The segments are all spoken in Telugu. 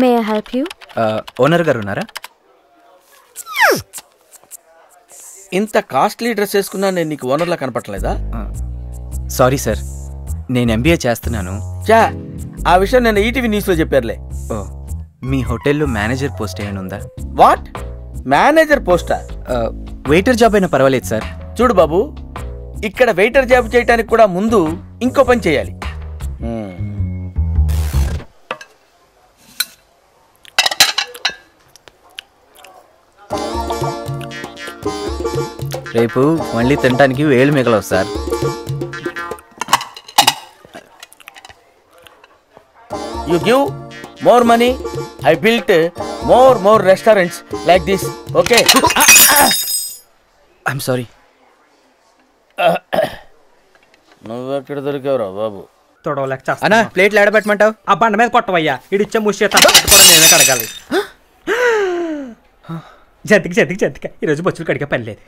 May I help you? Owner గారు ఉన్నారా? ఇంత కాస్ట్లీ డ్రెస్ వేసుకున్నా నేను నీకు ఓనర్లా కనపడలేదా? సారీ సార్, నేను ఎంబీఏ చేస్తున్నాను. చా, ఆ విషయం నేను ఈటీవీ న్యూస్లో చెప్పారులే. ఓ, మీ హోటల్లో మేనేజర్ పోస్ట్ ఏమైనా ఉందా? వాట్? మేనేజర్ పోస్టా? వెయిటర్ జాబ్ అయినా పర్వాలేదు సార్. చూడు బాబు, ఇక్కడ వెయిటర్ జాబ్ చేయడానికి కూడా ముందు ఇంకో పని చేయాలి. రేపు మళ్ళీ తినడానికి వేలు మిగలవు sir. You give more money, I built more restaurants like this. Okay? I'm sorry. నువ్వెక్కడ దొరికావురా బాబు? తొడవలేక చేస్తా. అన్నా, ప్లేట్లు ఎడబెట్టమంటావు? ఆ బండ మీద కొట్టవయ్యా, ఇడిచ్చే ముషేత నేనే కడగాలి. జతికి ఈరోజు బొచ్చులు కడిగే పని లేదు.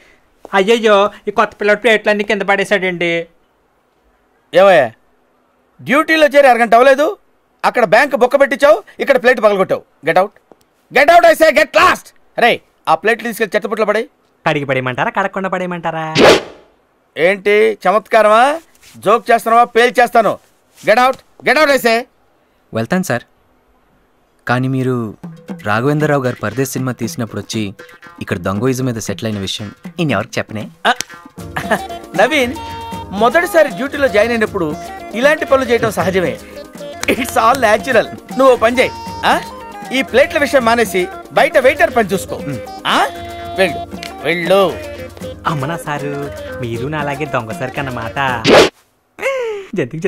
అయ్యయ్యో, ఈ కొత్త పిల్లడు ప్లేట్లన్నీ కింద పడేసాడండి. ఏమయ్యా, డ్యూటీలో చేరి అరగంట అవ్వలేదు, అక్కడ బ్యాంక్ బొక్క పెట్టించావు, ఇక్కడ ప్లేట్ పగలగొట్టావు. Get out I say, get lost. రే, ఆ ప్లేట్లు తీసుకెళ్ళి చెత్తపుట్లో పడే. కడిగి పడేయమంటారా, కడగకుండా పడేయమంటారా? ఏంటి చమత్కారమా? జోక్ చేస్తున్నావా? పేల్ చేస్తాను. గెట్ అవుట్ ఐ సే. వెళ్తాను సార్, కానీ మీరు రాఘవేంద్రరావు గారు పరదేశ్ సినిమా తీసినప్పుడు వచ్చి ఇక్కడ దొంగోయిజం మీద సెటిల్ అయిన విషయం నేను ఎవరికి చెప్పనే? నవీన్, మొదటిసారి డ్యూటీలో జాయిన్ అయినప్పుడు ఇలాంటి పనులు చేయటం సహజమే. It's all natural. నువ్వు పని చేయి, ఈ ప్లేట్ల విషయం మానేసి బయట వెయిటర్ పని చూసుకో. వెళ్ళు. అమ్మనా సారు, మీరు నా అలాగే దొంగ సరికి అన్నమాట. జతికి